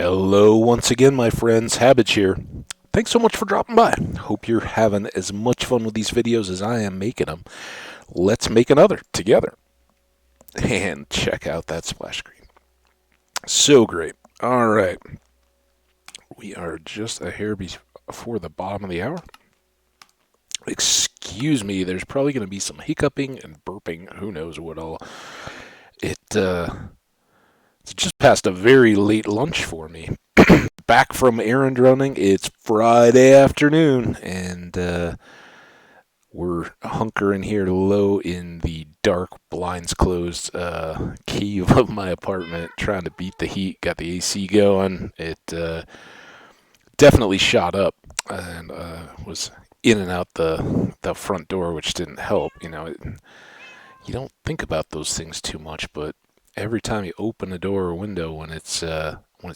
Hello once again, my friends. Hambbage here. Thanks so much for dropping by. Hope you're having as much fun with these videos as I am making them. Let's make another together. And check out that splash screen. So great. All right. We are just a hair before the bottom of the hour. Excuse me, there's probably going to be some hiccuping and burping. Who knows what all. It's just past a very late lunch for me. Back from errand running. It's Friday afternoon, and we're hunkering here low in the dark, blinds closed cave of my apartment, trying to beat the heat. Got the AC going. It definitely shot up, and was in and out the front door, which didn't help. You don't think about those things too much, but every time you open a door or window when it's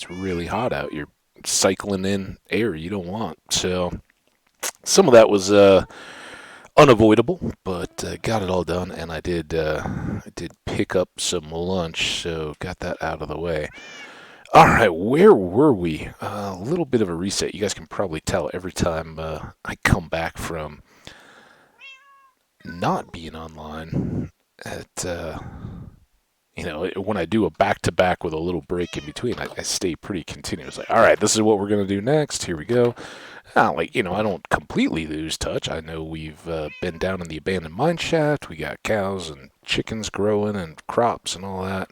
really hot out, you're cycling in air you don't want. So some of that was unavoidable, but got it all done, and I did pick up some lunch, so got that out of the way. All right, where were we? A little bit of a reset. You guys can probably tell every time I come back from not being online at when I do a back-to-back with a little break in between, I stay pretty continuous. Like, all right, this is what we're going to do next. Here we go. I don't completely lose touch. I know we've been down in the abandoned mine shaft. We got cows and chickens growing and crops and all that,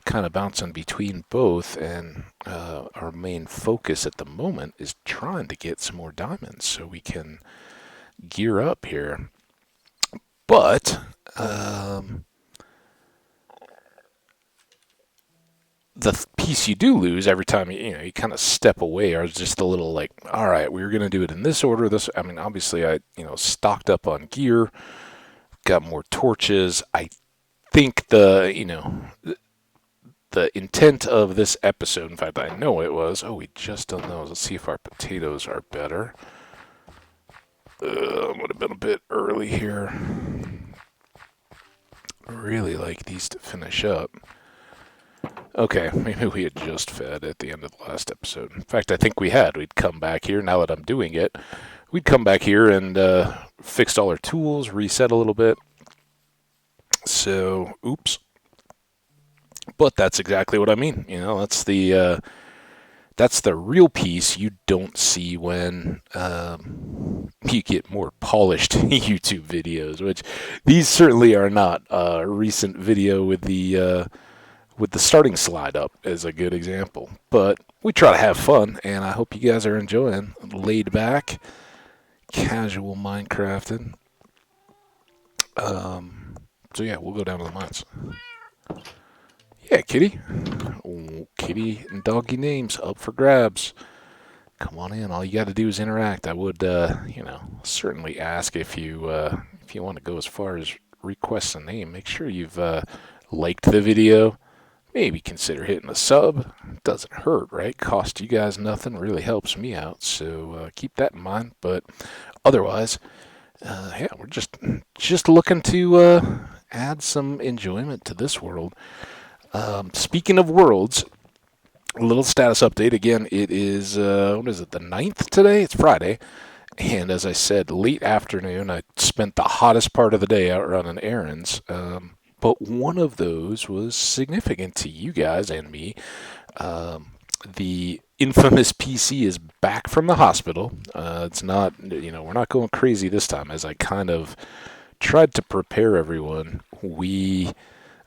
kind of bouncing between both. And our main focus at the moment is trying to get some more diamonds so we can gear up here. But the piece you do lose every time you kind of step away are just a little like, all right, we were going to do it in this order. Obviously I stocked up on gear, got more torches. I think the intent of this episode, in fact, I know it was, we just done those. Let's see if our potatoes are better. Would have been a bit early here. Really like these to finish up. Okay, maybe we had just fed at the end of the last episode. In fact, I think we had. We'd come back here, now that I'm doing it, we'd come back here and fixed all our tools, reset a little bit. So, oops. But that's exactly what I mean. That's the real piece you don't see when you get more polished YouTube videos, which these certainly are not. A recent video with the starting slide up is a good example. But we try to have fun, and I hope you guys are enjoying laid back, casual Minecrafting. So yeah, we'll go down to the mines. Yeah, kitty. Kitty and doggy names up for grabs. Come on in. All you got to do is interact. I would, certainly ask if you want to go as far as request a name. Make sure you've liked the video. Maybe consider hitting a sub. Doesn't hurt, right? Cost you guys nothing. Really helps me out. So keep that in mind. But otherwise, we're just looking to add some enjoyment to this world. Speaking of worlds, a little status update. Again, it is, the 9th today? It's Friday. And as I said, late afternoon, I spent the hottest part of the day out running errands. But one of those was significant to you guys and me. The infamous PC is back from the hospital. It's not, we're not going crazy this time. As I kind of tried to prepare everyone, we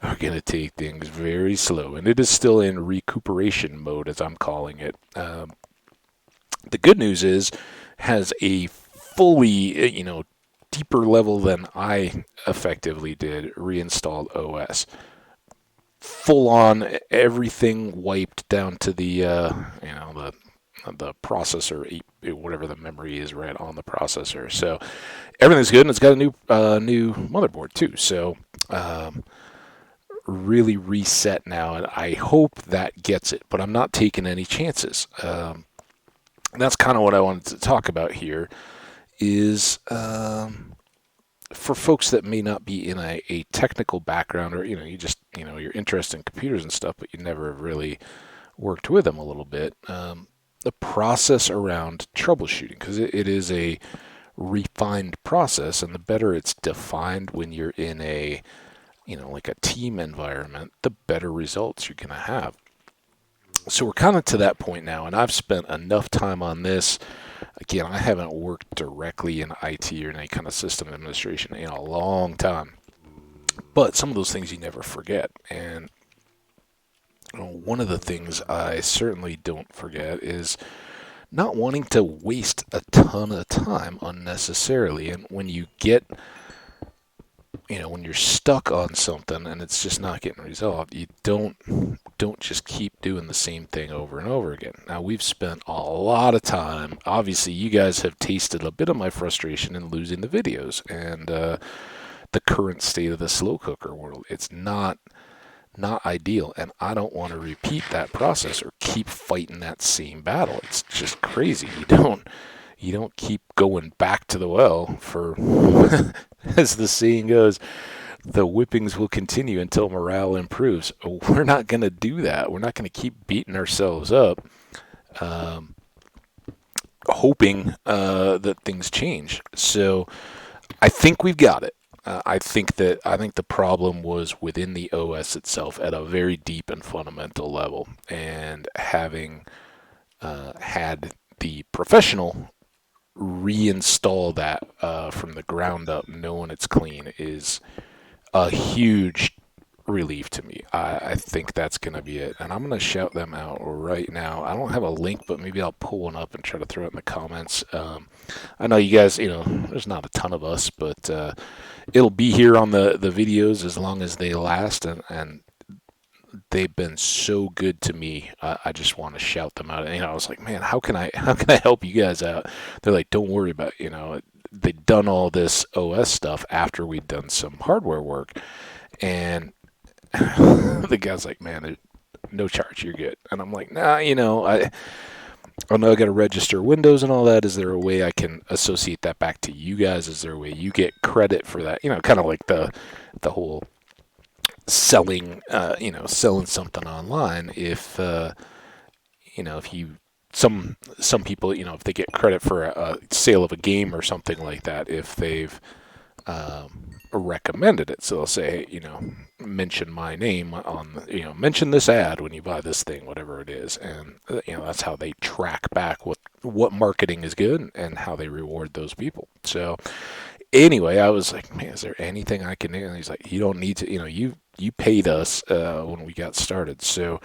are going to take things very slow. And it is still in recuperation mode, as I'm calling it. The good news is, has a fully, deeper level than I effectively did, reinstalled OS. Full on, everything wiped down to the processor, whatever the memory is right on the processor. So everything's good, and it's got a new motherboard too. So really reset now, and I hope that gets it. But I'm not taking any chances. That's kind of what I wanted to talk about here. Is for folks that may not be in a technical background, or you're interested in computers and stuff, but you never really worked with them a little bit. The process around troubleshooting, because it is a refined process, and the better it's defined when you're in a, like a team environment, the better results you're going to have. So we're kind of to that point now, and I've spent enough time on this. Again, I haven't worked directly in IT or any kind of system administration in a long time, but some of those things you never forget. And one of the things I certainly don't forget is not wanting to waste a ton of time unnecessarily. And when you get, when you're stuck on something and it's just not getting resolved, you don't just keep doing the same thing over and over again. Now, we've spent a lot of time. Obviously, you guys have tasted a bit of my frustration in losing the videos and the current state of the slow cooker world. It's not ideal, and I don't want to repeat that process or keep fighting that same battle. It's just crazy. You don't keep going back to the well for as the saying goes, the whippings will continue until morale improves. We're not going to do that. We're not going to keep beating ourselves up hoping that things change. So I think we've got it. I think the problem was within the OS itself at a very deep and fundamental level, and having had the professional reinstall that from the ground up, knowing it's clean, is a huge relief to me. I think that's going to be it, and I'm going to shout them out right now. I don't have a link, but maybe I'll pull one up and try to throw it in the comments. I know you guys, there's not a ton of us, but it'll be here on the videos as long as they last, and they've been so good to me. I just want to shout them out. I was like, man, how can I help you guys out? They're like, don't worry about it. They'd done all this OS stuff after we'd done some hardware work, and the guy's like, man, no charge, you're good. And I'm like, nah, I know I got to register Windows and all that. Is there a way I can associate that back to you guys? Is there a way you get credit for that? Kind of like the whole selling, selling something online. If if you some people, if they get credit for a sale of a game or something like that, if they've recommended it. So they'll say, mention my name on, mention this ad when you buy this thing, whatever it is. And, that's how they track back what marketing is good and how they reward those people. So anyway, I was like, man, is there anything I can do? And he's like, you don't need to, you paid us when we got started. So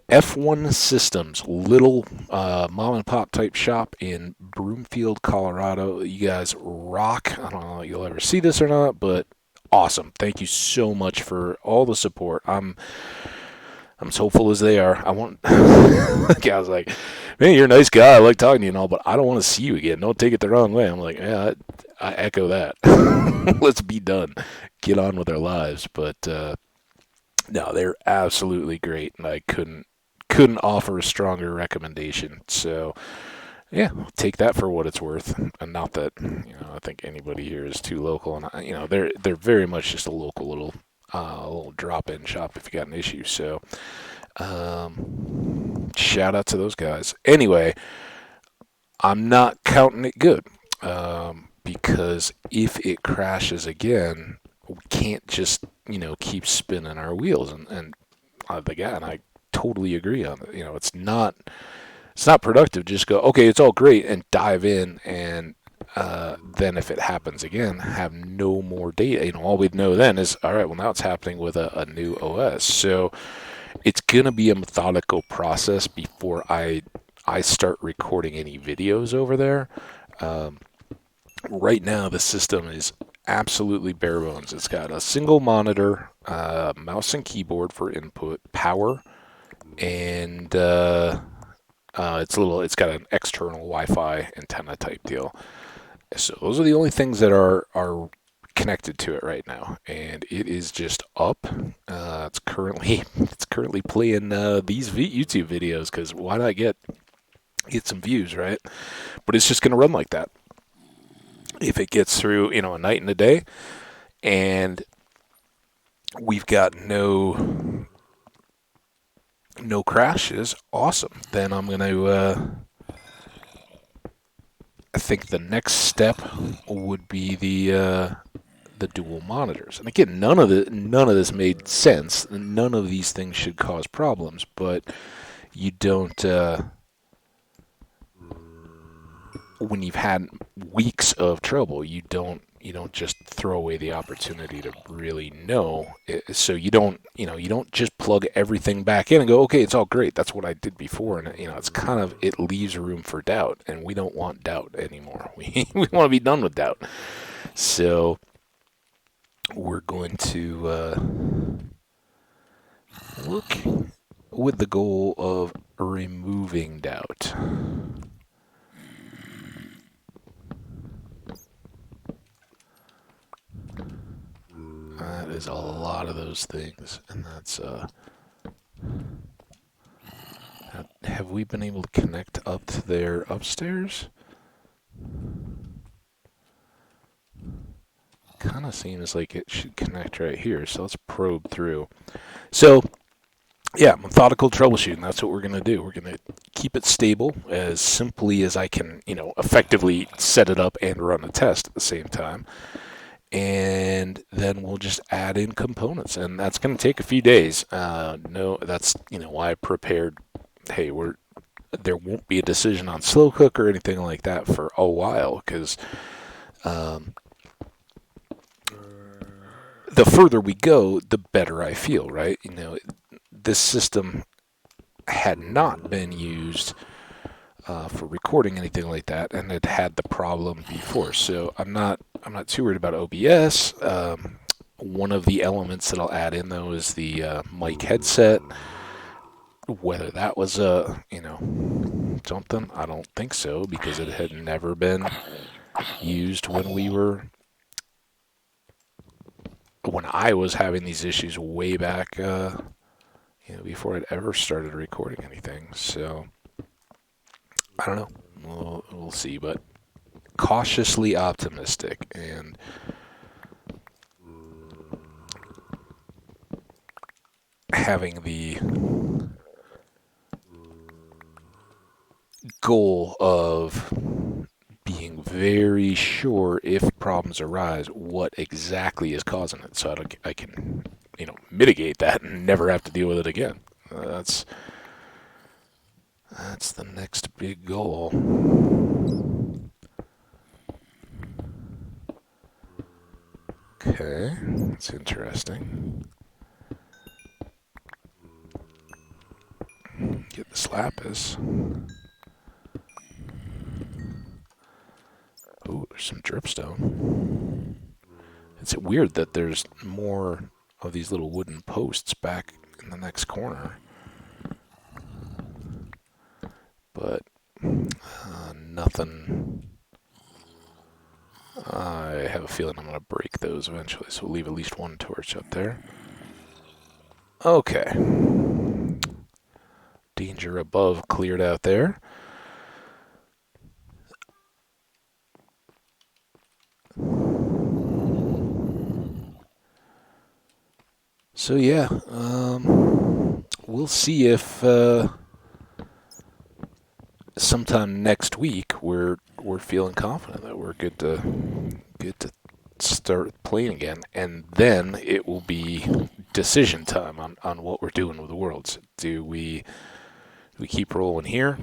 F1 Systems, little mom and pop type shop in Broomfield, Colorado. You guys rock. I don't know if you'll ever see this or not, but awesome. Thank you so much for all the support. I'm as hopeful as they are. I was like, man, you're a nice guy. I like talking to you and all, but I don't want to see you again. Don't take it the wrong way. I'm like, yeah, I echo that. Let's be done. Get on with our lives. But no, they're absolutely great, and I couldn't offer a stronger recommendation. So yeah, take that for what it's worth. And not that I think anybody here is too local, and they're very much just a local little drop-in shop if you got an issue. So shout out to those guys. Anyway, I'm not counting it good because if it crashes again, we can't just keep spinning our wheels. And again, I totally agree on it. It's not productive. Just go, okay, it's all great, and dive in, and then if it happens again, have no more data. All we'd know then is, all right, well, now it's happening with a new OS. So it's gonna be a methodical process before I start recording any videos over there. Right now, the system is absolutely bare bones. It's got a single monitor, mouse and keyboard for input, power, and it's got an external Wi-Fi antenna type deal. So those are the only things that are connected to it right now, and it is just up. It's currently playing these YouTube videos, because why not get some views, right? But it's just going to run like that. If it gets through, a night and a day, and we've got no No crashes. Awesome. Then I'm going to, I think the next step would be the dual monitors. And again, none of this made sense. None of these things should cause problems, but you don't when you've had weeks of trouble, you don't just throw away the opportunity to really know. So you don't just plug everything back in and go, okay, it's all great. That's what I did before, and it's kind of, it leaves room for doubt, and we don't want doubt anymore. We want to be done with doubt. So we're going to look with the goal of removing doubt. That is a lot of those things, and that's have we been able to connect up to their upstairs? Kind of seems like it should connect right here, so let's probe through. So, yeah, methodical troubleshooting, that's what we're going to do. We're going to keep it stable as simply as I can, effectively set it up and run a test at the same time. And then we'll just add in components, and that's going to take a few days. No, that's why I prepared. Hey, there won't be a decision on slow cook or anything like that for a while, because the further we go, the better I feel. Right? This system had not been used for recording anything like that, and it had the problem before. So I'm not too worried about OBS. One of the elements that I'll add in though is the mic headset. Whether that was something, I don't think so, because it had never been used when I was having these issues way back, before I'd ever started recording anything. So I don't know. We'll see, but cautiously optimistic, and having the goal of being very sure, if problems arise, what exactly is causing it, so I can mitigate that and never have to deal with it again. That's the next big goal. Okay, that's interesting. Get this lapis. Ooh, there's some dripstone. It's weird that there's more of these little wooden posts back in the next corner. But nothing. I have a feeling I'm going to break those eventually, so we'll leave at least one torch up there. Okay. Danger above cleared out there. So yeah, we'll see if sometime next week we're feeling confident that we're good to start playing again, and then it will be decision time on what we're doing with the worlds. Do we keep rolling here,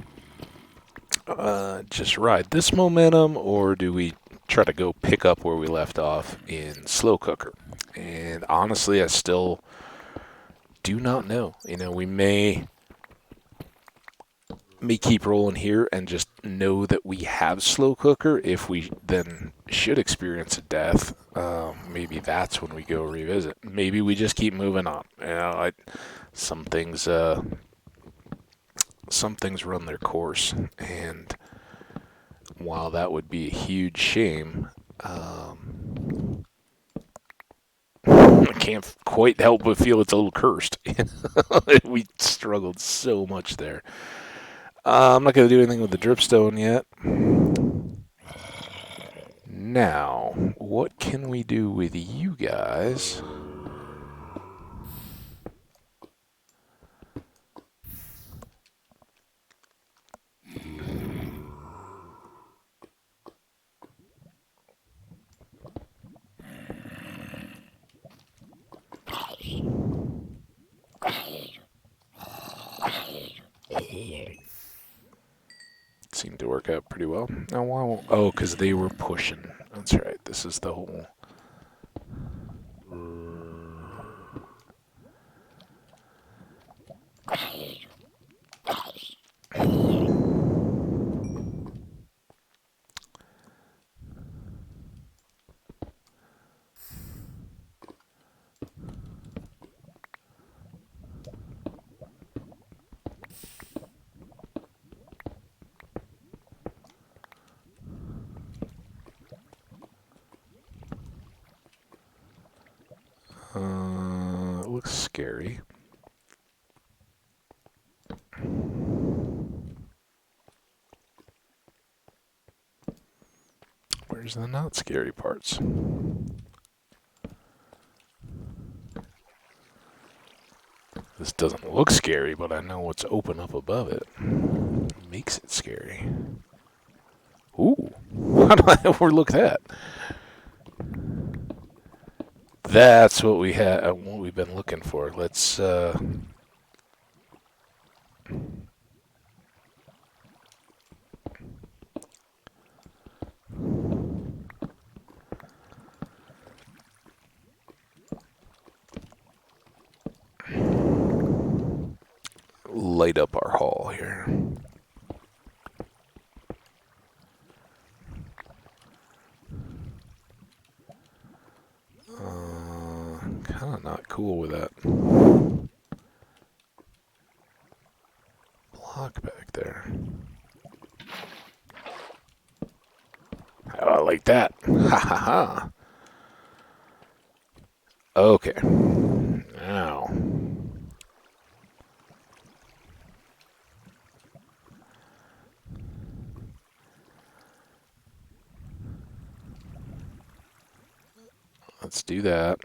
just ride this momentum, or do we try to go pick up where we left off in slow cooker? And honestly, I still do not know. We may keep rolling here and just know that we have slow cooker. If we then should experience a death, maybe that's when we go revisit. Maybe we just keep moving on. Some things run their course, and while that would be a huge shame, I can't quite help but feel it's a little cursed. We struggled so much there. I'm not going to do anything with the dripstone yet. Now, what can we do with you guys? Seemed to work out pretty well. Now, why won't... Oh, because they were pushing. That's right. This is the whole... it looks scary. Where's the not scary parts? This doesn't look scary, but I know what's open up above it. Makes it scary. Ooh. How do I overlook that? That's what we had. What we've been looking for. Let's. Light up our hall here. Kind of not cool with that block back there. Oh, I like that. Ha ha ha. Okay. Now. Let's do that.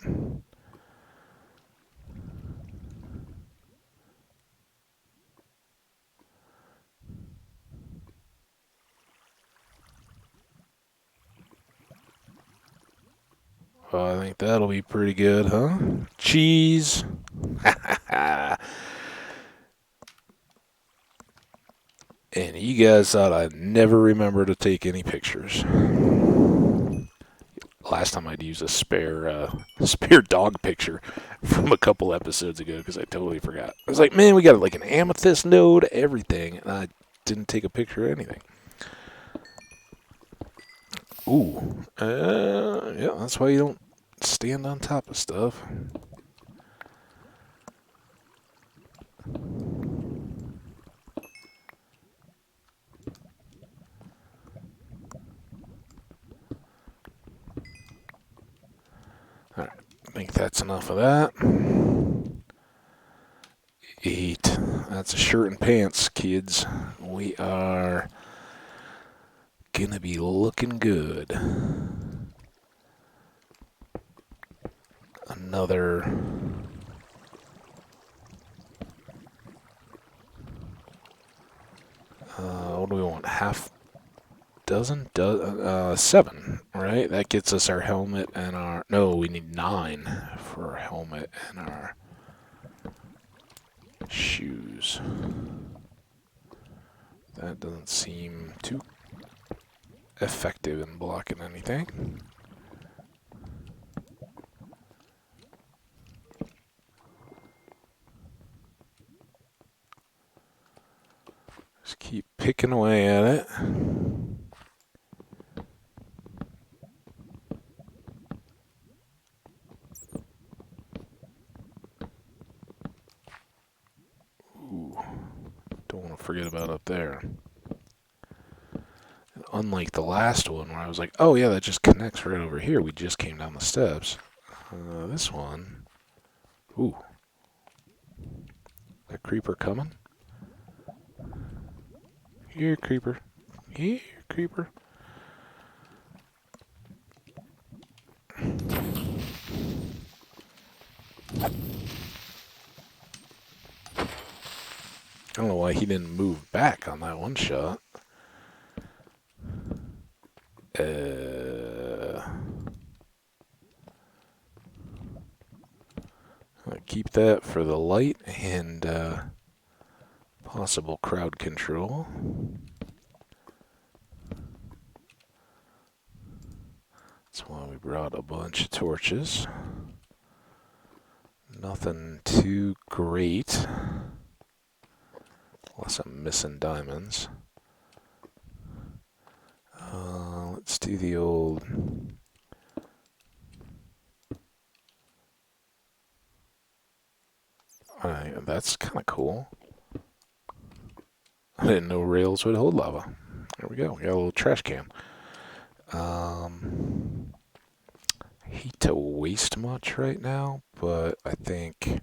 Oh, I think that'll be pretty good, huh? Cheese. And you guys thought I'd never remember to take any pictures. Last time I'd use a spare dog picture from a couple episodes ago because I totally forgot. I was like, man, we got like an amethyst node, everything, and I didn't take a picture of anything. Ooh, yeah, that's why you don't stand on top of stuff. Alright, I think that's enough of that. 8. That's a shirt and pants, kids. We are gonna be looking good. Another... what do we want? Half dozen? 7, right? That gets us our helmet and our... No, we need 9 for our helmet and our shoes. That doesn't seem too effective in blocking anything. Just keep picking away at it. Ooh, don't want to forget about up there. And unlike the last one where I was like, oh yeah, that just connects right over here. We just came down the steps. This one, ooh, that creeper coming? Here, creeper. Here, creeper. I don't know why he didn't move back on that one shot. I'll keep that for the light and Possible crowd control. That's why we brought a bunch of torches. Nothing too great. Unless I'm missing diamonds. Let's do the old... Alright, that's kind of cool. I didn't know rails would hold lava. There we go. We got a little trash can. Hate to waste much right now, but I think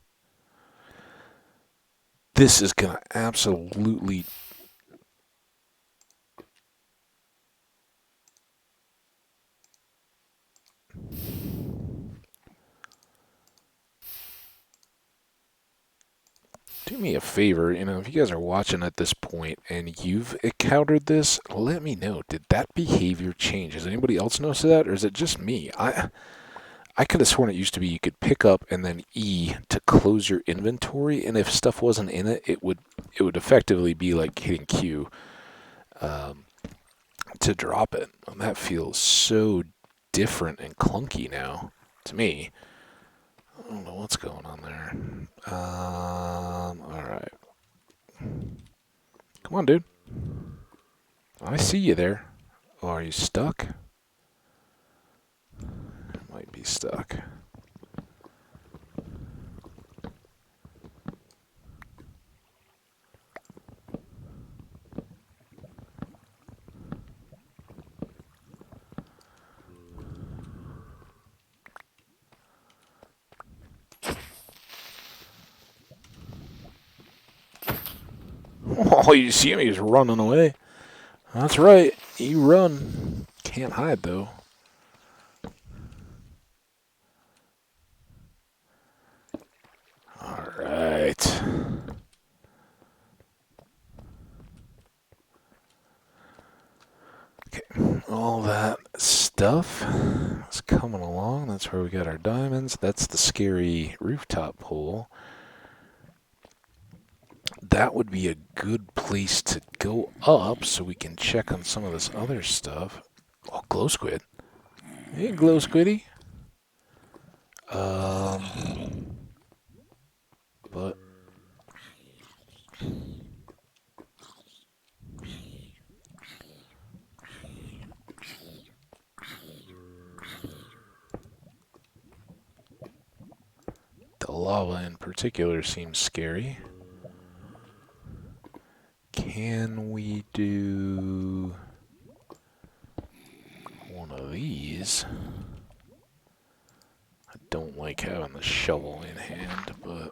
this is gonna absolutely do me a favor. If you guys are watching at this point and you've encountered this, let me know. Did that behavior change? Has anybody else noticed that, or is it just me? I could have sworn it used to be you could pick up and then E to close your inventory, and if stuff wasn't in it, it would effectively be like hitting Q to drop it. And that feels so different and clunky now to me. I don't know what's going on there. Alright. Come on, dude. I see you there. Oh, are you stuck? Might be stuck. Oh, you see him? He's running away. That's right. You run. Can't hide, though. Alright. Okay. All that stuff is coming along. That's where we got our diamonds. That's the scary rooftop pole. That would be a good place to go up so we can check on some of this other stuff. Oh, glow squid. Hey, glow squiddy. But the lava in particular seems scary. Can we do one of these? I don't like having the shovel in hand, but...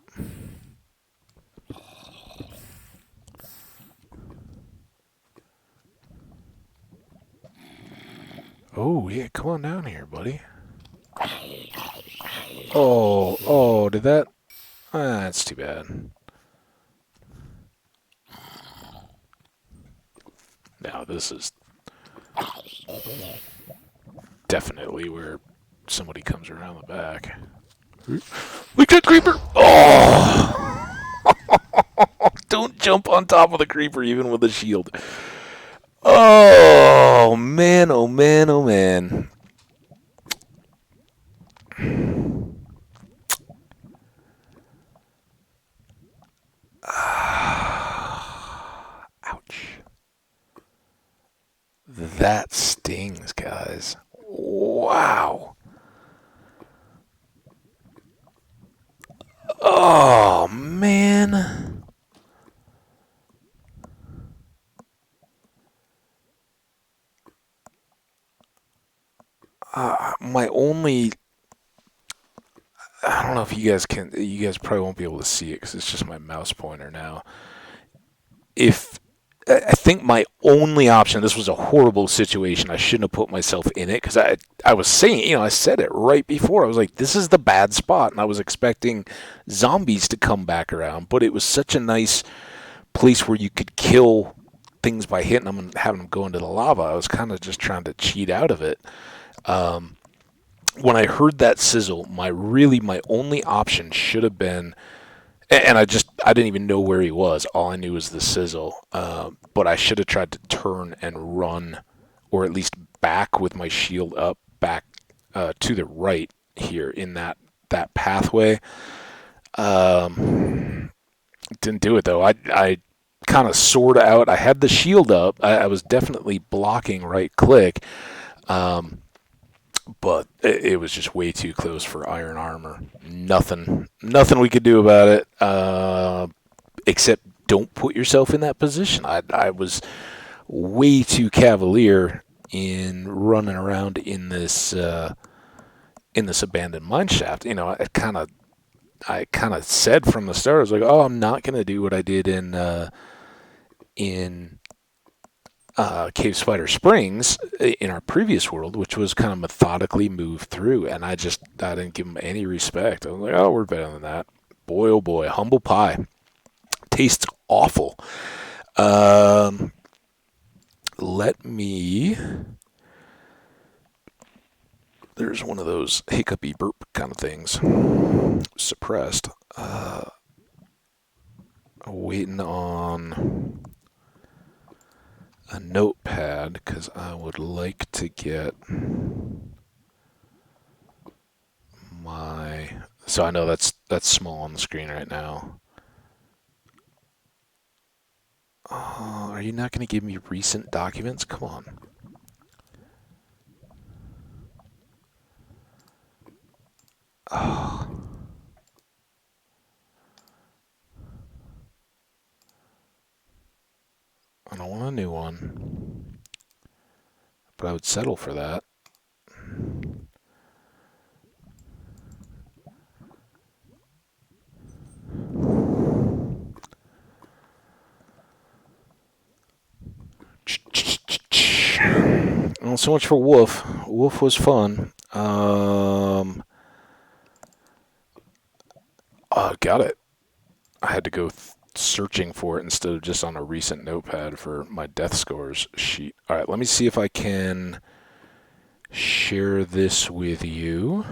Oh, yeah, come on down here, buddy. Oh, did that... that's too bad. Now, this is definitely where somebody comes around the back. Look at that creeper! Oh! Don't jump on top of the creeper even with a shield. Oh, man, oh, man, oh, man. Ouch. That stings, guys. Wow. Oh, man. My only... I don't know if you guys can... You guys probably won't be able to see it because it's just my mouse pointer now. I think my only option, this was a horrible situation. I shouldn't have put myself in it because I was saying, I said it right before. I was like, this is the bad spot. And I was expecting zombies to come back around. But it was such a nice place where you could kill things by hitting them and having them go into the lava. I was kind of just trying to cheat out of it. When I heard that sizzle, my only option should have been... And I didn't even know where he was. All I knew was the sizzle. But I should have tried to turn and run, or at least back with my shield up, back to the right here in that pathway. Didn't do it though. I kind of soared out. I had the shield up. I was definitely blocking right click. Um, but it was just way too close for iron armor. Nothing we could do about it, except don't put yourself in that position. I was way too cavalier in running around in this abandoned mine shaft. You know, I kind of said from the start, I was like, oh, I'm not gonna do what I did in Cave Spider Springs in our previous world, which was kind of methodically move through, and I didn't give them any respect. I was like, oh, we're better than that. Boy, oh boy, humble pie tastes awful. Let me. There's one of those hiccupy burp kind of things. Suppressed. Waiting on a notepad because I would like to get my. So I know that's small on the screen right now. Are you not going to give me recent documents? Come on. Oh. I don't want a new one, but I would settle for that. Well, so much for Wolf. Wolf was fun. Got it. I had to go searching for it instead of just on a recent notepad for my death scores sheet. All right, let me see if I can share this with you.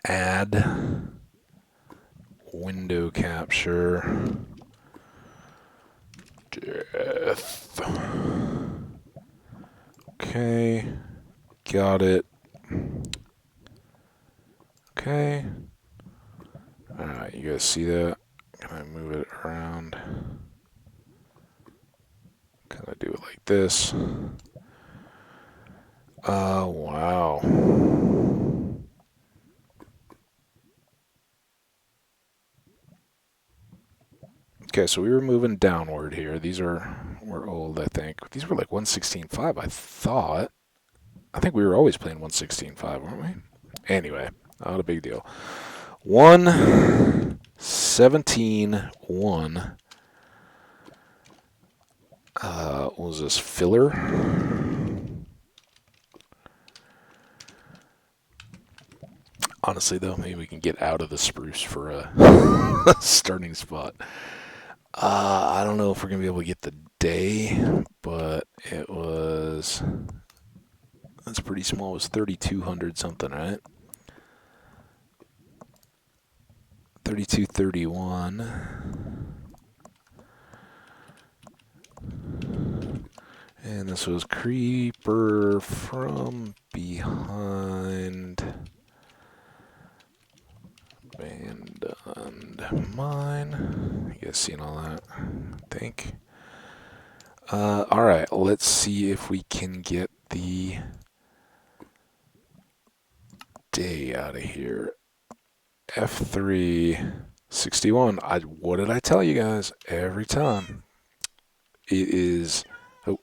Add window capture. Death. Okay, got it. Okay. Alright, you guys see that? Can I move it around? Can I do it like this? Wow. Okay, so we were moving downward here. These were old, I think. These were like 116.5, I thought. I think we were always playing 116.5, weren't we? Anyway, not a big deal. 117.1. What was this? Filler? Honestly, though, maybe we can get out of the spruce for a starting spot. I don't know if we're going to be able to get the day, but it was... That's pretty small. It was 3,200 something, right? 3231. And this was Creeper from behind. Abandoned mine. You guys seen all that? I think. Alright, let's see if we can get the day out of here. F361. What did I tell you guys? Every time. It is... Oh,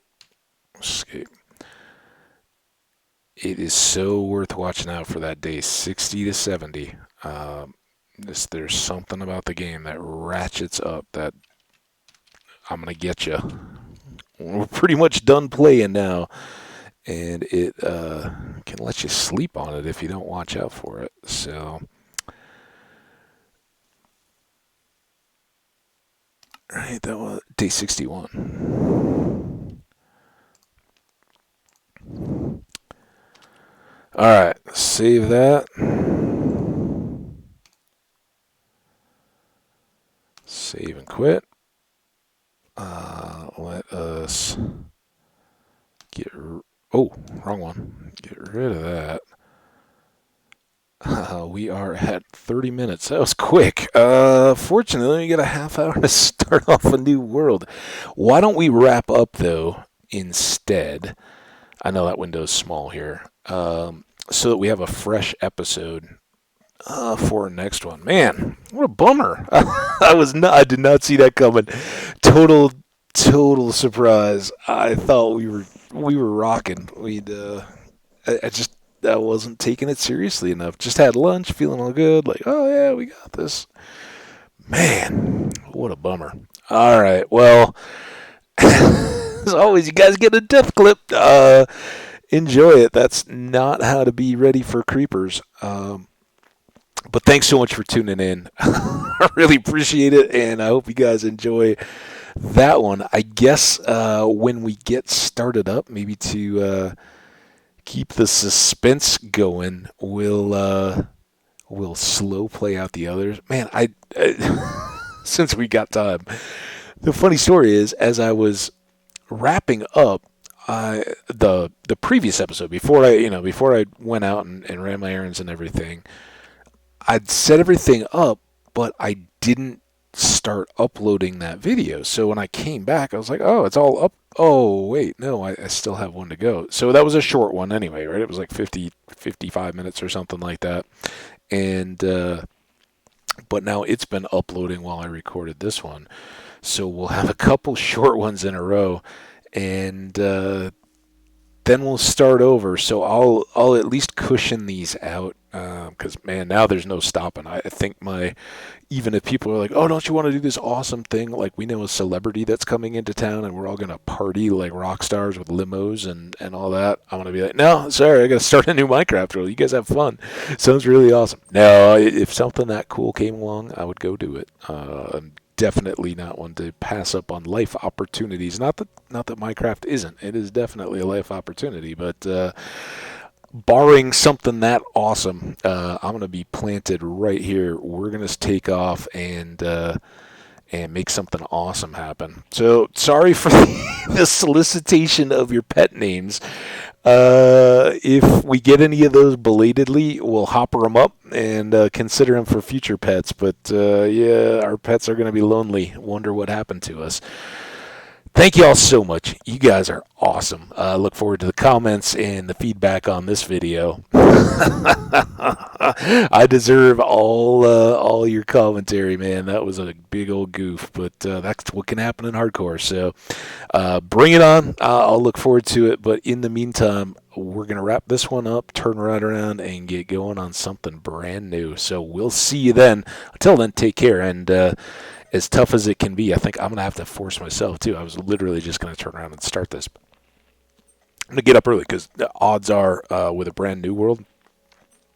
escape. It is so worth watching out for that day, 60 to 70. There's something about the game that ratchets up that I'm going to get you. We're pretty much done playing now. And it can let you sleep on it if you don't watch out for it. So... Right, that was day 61. Alright, save that. Save and quit. Let us oh, wrong one. Get rid of that. We are at 30 minutes. That was quick. Fortunately, we get a half hour to start off a new world. Why don't we wrap up, though, instead? I know that window's small here. So that we have a fresh episode for our next one. Man, what a bummer. I did not see that coming. Total surprise. I thought we were rocking. I wasn't taking it seriously enough. Just had lunch, feeling all good. Like, oh yeah, we got this. Man, what a bummer. All right, well, as always, you guys get a death clip. Enjoy it. That's not how to be ready for creepers. But thanks so much for tuning in. I really appreciate it, and I hope you guys enjoy that one. I guess when we get started up, maybe to keep the suspense going, we'll slow play out the others. Man, I since we got time, the funny story is, as I was wrapping up the previous episode, before I went out and ran my errands and everything, I'd set everything up, but I didn't start uploading that video. So when I came back, I was like, oh, it's all up. Oh, wait, no, I still have one to go. So that was a short one anyway, right? It was like 55 minutes or something like that. And, but now it's been uploading while I recorded this one. So we'll have a couple short ones in a row. And, then we'll start over. So I'll at least cushion these out, because man, now there's no stopping. I think even if people are like, oh, don't you want to do this awesome thing? Like, we know a celebrity that's coming into town and we're all gonna party like rock stars with limos and all that. I'm gonna be like, no, sorry, I gotta start a new Minecraft role. You guys have fun. Sounds really awesome. No, if something that cool came along, I would go do it. Definitely not one to pass up on life opportunities. Not that Minecraft isn't. It is definitely a life opportunity, but barring something that awesome, I'm gonna be planted right here. We're gonna take off and make something awesome happen. So sorry for the solicitation of your pet names. If we get any of those belatedly, we'll hopper them up and consider them for future pets. But yeah, our pets are going to be lonely. Wonder what happened to us. Thank you all so much. You guys are awesome. Look forward to the comments and the feedback on this video. I deserve all your commentary, man. That was a big old goof, but that's what can happen in hardcore. So bring it on. I'll look forward to it. But in the meantime, we're going to wrap this one up, turn right around, and get going on something brand new. So we'll see you then. Until then, take care. And as tough as it can be, I think I'm going to have to force myself, too. I was literally just going to turn around and start this. I'm going to get up early because the odds are with a brand new world,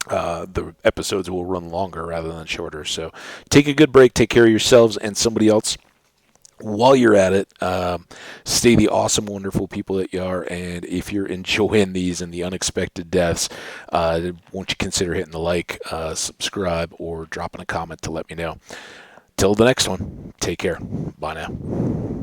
the episodes will run longer rather than shorter. So take a good break. Take care of yourselves and somebody else. While you're at it, stay the awesome, wonderful people that you are. And if you're enjoying these and the unexpected deaths, won't you consider hitting the like, subscribe, or dropping a comment to let me know. Till the next one, take care. Bye now.